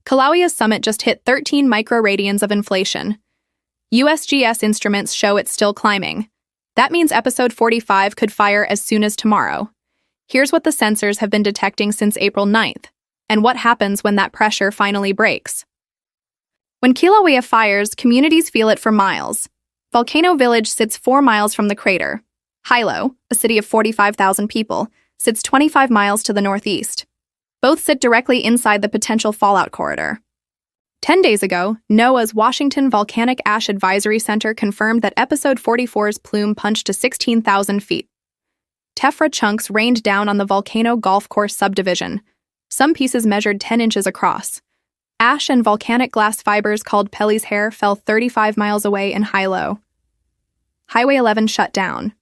Kilauea's summit just hit 13 microradians of inflation. USGS instruments show it's still climbing. That means episode 45 could fire as soon as tomorrow. Here's what the sensors have been detecting since April 9th, and what happens when that pressure finally breaks. When Kilauea fires, communities feel it for miles. Volcano Village sits 4 miles from the crater. Hilo, a city of 45,000 people, sits 25 miles to the northeast. Both sit directly inside the potential fallout corridor. 10 days ago, NOAA's Washington Volcanic Ash Advisory Center confirmed that episode 44's plume punched to 16,000 feet. Tephra chunks rained down on the volcano golf course subdivision. Some pieces measured 10 inches across. Ash and volcanic glass fibers called Pele's hair fell 35 miles away in Hilo. Highway 11 shut down.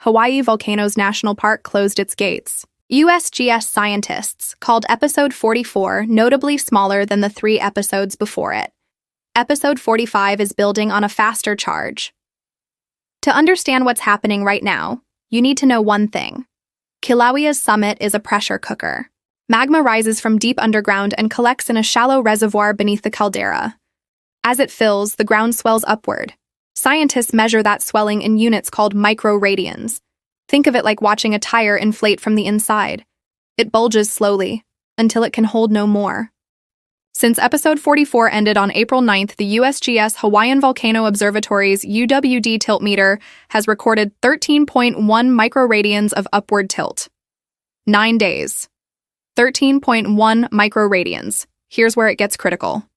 Hawaiʻi Volcanoes National Park closed its gates. USGS scientists called episode 44 notably smaller than the 3 episodes before it. Episode 45 is building on a faster charge. To understand what's happening right now, you need to know one thing. Kilauea's summit is a pressure cooker. Magma rises from deep underground and collects in a shallow reservoir beneath the caldera. As it fills, the ground swells upward. Scientists measure that swelling in units called microradians. Think of it like watching a tire inflate from the inside. It bulges slowly, until it can hold no more. Since episode 44 ended on April 9th, the USGS Hawaiian Volcano Observatory's UWD tiltmeter has recorded 13.1 microradians of upward tilt. 9 days. 13.1 microradians. Here's where it gets critical.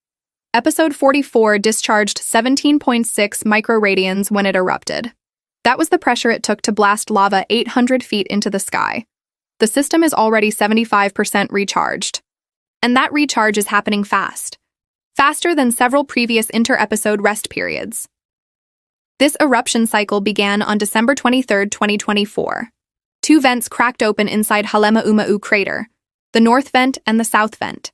Episode 44 discharged 17.6 microradians when it erupted. That was the pressure it took to blast lava 800 feet into the sky. The system is already 75% recharged. And that recharge is happening fast. Faster than several previous inter-episode rest periods. This eruption cycle began on December 23, 2024. 2 vents cracked open inside Halemaumau crater, the north vent and the south vent.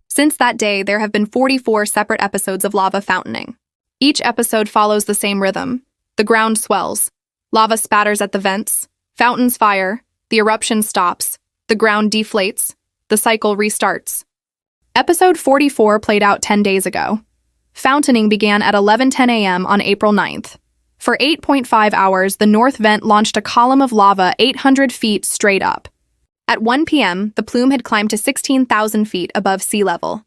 Since that day, there have been 44 separate episodes of lava fountaining. Each episode follows the same rhythm. The ground swells. Lava spatters at the vents. Fountains fire. The eruption stops. The ground deflates. The cycle restarts. Episode 44 played out 10 days ago. Fountaining began at 11:10 a.m. on April 9th. For 8.5 hours, the north vent launched a column of lava 800 feet straight up. At 1 p.m., the plume had climbed to 16,000 feet above sea level.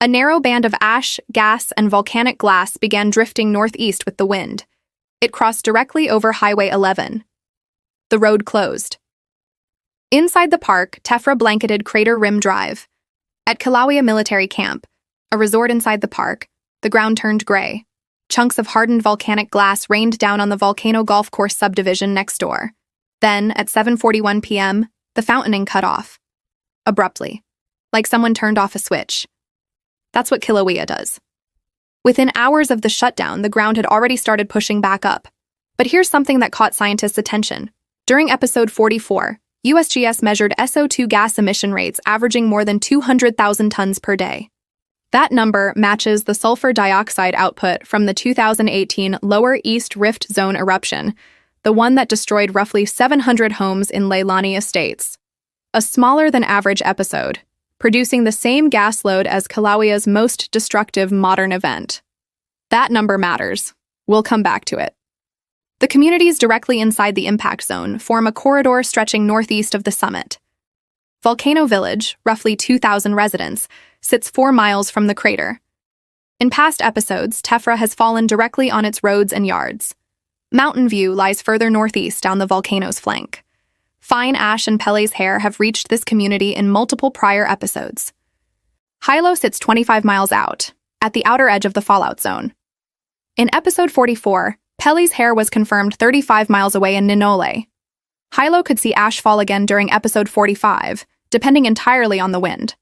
A narrow band of ash, gas, and volcanic glass began drifting northeast with the wind. It crossed directly over Highway 11. The road closed. Inside the park, Tephra blanketed Crater Rim Drive. At Kilauea Military Camp, a resort inside the park, the ground turned gray. Chunks of hardened volcanic glass rained down on the volcano golf course subdivision next door. Then, at 7:41 p.m., the fountaining cut off. Abruptly. Like someone turned off a switch. That's what Kilauea does. Within hours of the shutdown, the ground had already started pushing back up. But here's something that caught scientists' attention. During episode 44, USGS measured SO2 gas emission rates averaging more than 200,000 tons per day. That number matches the sulfur dioxide output from the 2018 Lower East Rift Zone eruption, the one that destroyed roughly 700 homes in Leilani Estates. A smaller-than-average episode, producing the same gas load as Kilauea's most destructive modern event. That number matters. We'll come back to it. The communities directly inside the impact zone form a corridor stretching northeast of the summit. Volcano Village, roughly 2,000 residents, sits 4 miles from the crater. In past episodes, Tephra has fallen directly on its roads and yards. Mountain View lies further northeast down the volcano's flank. Fine ash and Pele's hair have reached this community in multiple prior episodes. Hilo sits 25 miles out, at the outer edge of the fallout zone. In episode 44, Pele's hair was confirmed 35 miles away in Ninole. Hilo could see ash fall again during episode 45, depending entirely on the wind.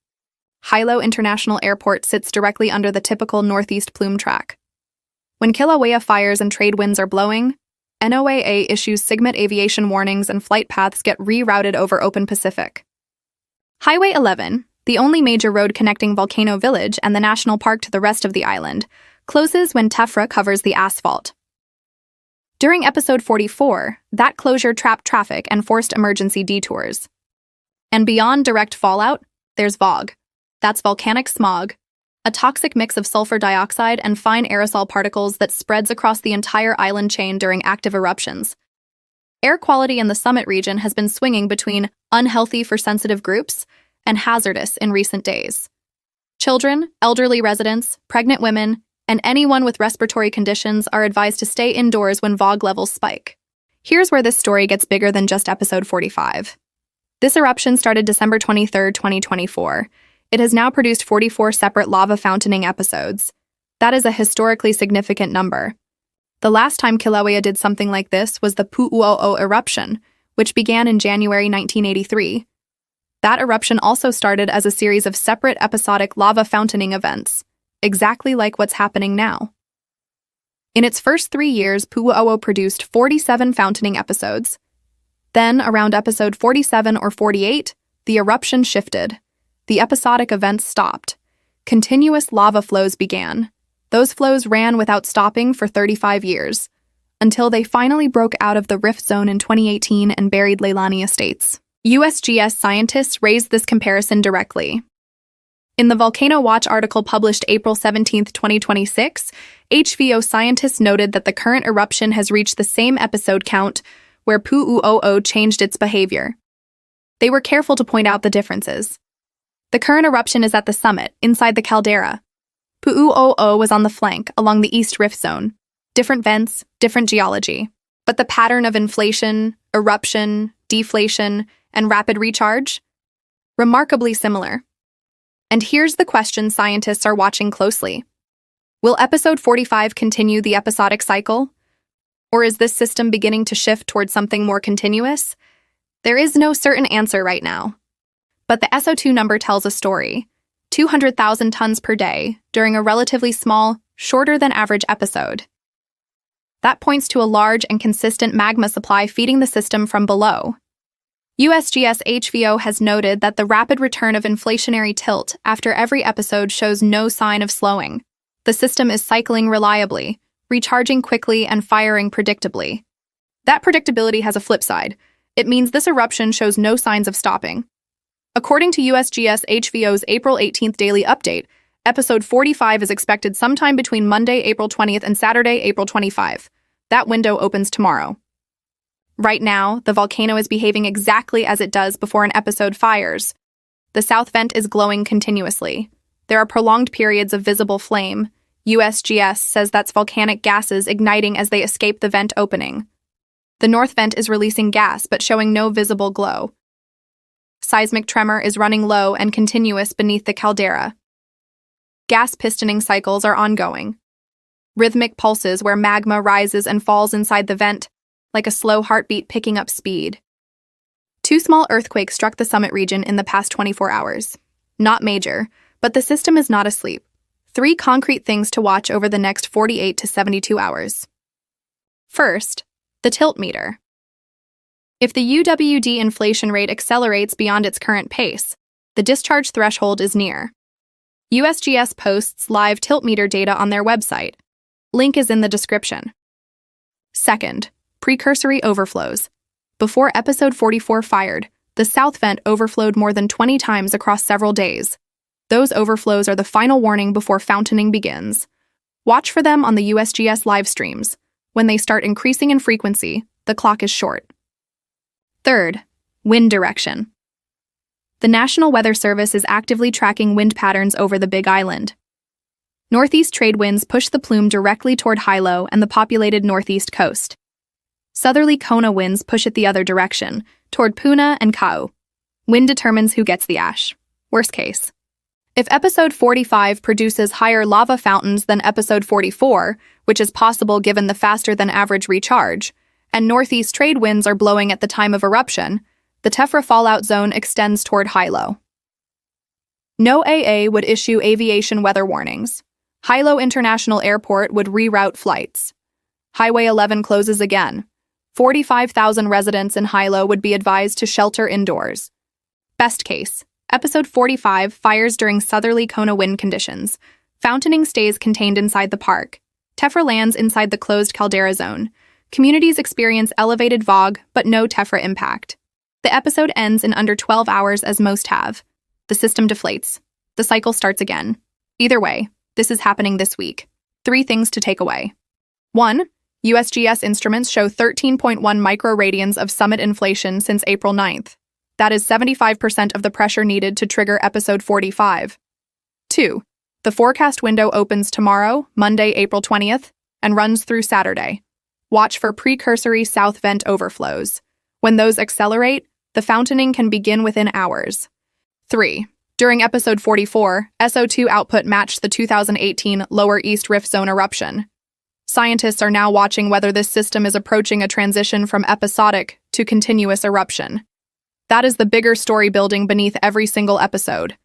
Hilo International Airport sits directly under the typical northeast plume track. When Kilauea fires and trade winds are blowing, NOAA issues SIGMET aviation warnings and flight paths get rerouted over open Pacific. Highway 11, the only major road connecting Volcano Village and the national park to the rest of the island, closes when Tephra covers the asphalt. During episode 44, that closure trapped traffic and forced emergency detours. And beyond direct fallout, there's VOG, That's volcanic smog, a toxic mix of sulfur dioxide and fine aerosol particles that spreads across the entire island chain during active eruptions. Air quality in the summit region has been swinging between unhealthy for sensitive groups and hazardous in recent days. Children, elderly residents, pregnant women, and anyone with respiratory conditions are advised to stay indoors when VOG levels spike. Here's where this story gets bigger than just episode 45. This eruption started December 23, 2024. It has now produced 44 separate lava fountaining episodes. That is a historically significant number. The last time Kilauea did something like this was the Pu'uo'o eruption, which began in January 1983. That eruption also started as a series of separate episodic lava fountaining events, exactly like what's happening now. In its first 3 years, Pu'uo'o produced 47 fountaining episodes. Then, around episode 47 or 48, the eruption shifted. The episodic events stopped. Continuous lava flows began. Those flows ran without stopping for 35 years, until they finally broke out of the rift zone in 2018 and buried Leilani Estates. USGS scientists raised this comparison directly. In the Volcano Watch article published April 17, 2026, HVO scientists noted that the current eruption has reached the same episode count where Pu'uo'o changed its behavior. They were careful to point out the differences. The current eruption is at the summit, inside the caldera. Pu'uo'o was on the flank, along the east rift zone. Different vents, different geology. But the pattern of inflation, eruption, deflation, and rapid recharge? Remarkably similar. And here's the question scientists are watching closely. Will episode 45 continue the episodic cycle? Or is this system beginning to shift towards something more continuous? There is no certain answer right now. But the SO2 number tells a story. 200,000 tons per day during a relatively small, shorter than average episode. That points to a large and consistent magma supply feeding the system from below. USGS HVO has noted that the rapid return of inflationary tilt after every episode shows no sign of slowing. The system is cycling reliably, recharging quickly and firing predictably. That predictability has a flip side. It means this eruption shows no signs of stopping. According to USGS HVO's April 18th daily update, episode 45 is expected sometime between Monday, April 20th and Saturday, April 25. That window opens tomorrow. Right now, the volcano is behaving exactly as it does before an episode fires. The south vent is glowing continuously. There are prolonged periods of visible flame. USGS says that's volcanic gases igniting as they escape the vent opening. The north vent is releasing gas but showing no visible glow. Seismic tremor is running low and continuous beneath the caldera. Gas pistoning cycles are ongoing. Rhythmic pulses where magma rises and falls inside the vent, like a slow heartbeat picking up speed. 2 small earthquakes struck the summit region in the past 24 hours. Not major, but the system is not asleep. 3 concrete things to watch over the next 48 to 72 hours. First, the tiltmeter. If the UWD inflation rate accelerates beyond its current pace, the discharge threshold is near. USGS posts live tiltmeter data on their website. Link is in the description. Second, precursory overflows. Before episode 44 fired, the south vent overflowed more than 20 times across several days. Those overflows are the final warning before fountaining begins. Watch for them on the USGS live streams. When they start increasing in frequency, the clock is short. Third, wind direction. The National Weather Service is actively tracking wind patterns over the Big Island. Northeast trade winds push the plume directly toward Hilo and the populated northeast coast. Southerly Kona winds push it the other direction, toward Puna and Kau. Wind determines who gets the ash. Worst case. If episode 45 produces higher lava fountains than episode 44, which is possible given the faster than average recharge, and northeast trade winds are blowing at the time of eruption, the tephra fallout zone extends toward Hilo. No AA would issue aviation weather warnings. Hilo International Airport would reroute flights. Highway 11 closes again. 45,000 residents in Hilo would be advised to shelter indoors. Best case, episode 45 fires during southerly Kona wind conditions. Fountaining stays contained inside the park. Tephra lands inside the closed caldera zone. Communities experience elevated VOG, but no tephra impact. The episode ends in under 12 hours as most have. The system deflates. the cycle starts again. Either way, this is happening this week. 3 things to take away. 1. USGS instruments show 13.1 microradians of summit inflation since April 9th. That is 75% of the pressure needed to trigger episode 45. 2. The forecast window opens tomorrow, Monday, April 20th, and runs through Saturday. Watch for precursory south vent overflows. When those accelerate, the fountaining can begin within hours. 3. During episode 44, SO2 output matched the 2018 Lower East Rift Zone eruption. Scientists are now watching whether this system is approaching a transition from episodic to continuous eruption. That is the bigger story building beneath every single episode.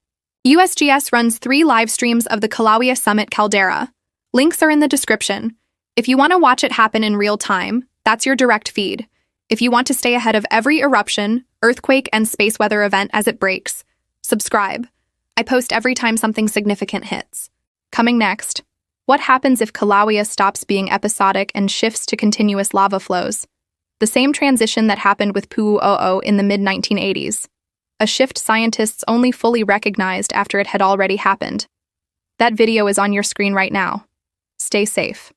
USGS runs 3 live streams of the Kilauea Summit caldera. Links are in the description. If you want to watch it happen in real time, that's your direct feed. If you want to stay ahead of every eruption, earthquake, and space weather event as it breaks, subscribe. I post every time something significant hits. Coming next, what happens if Kilauea stops being episodic and shifts to continuous lava flows? The same transition that happened with Pu'u'o'o in the mid-1980s. A shift scientists only fully recognized after it had already happened. That video is on your screen right now. Stay safe.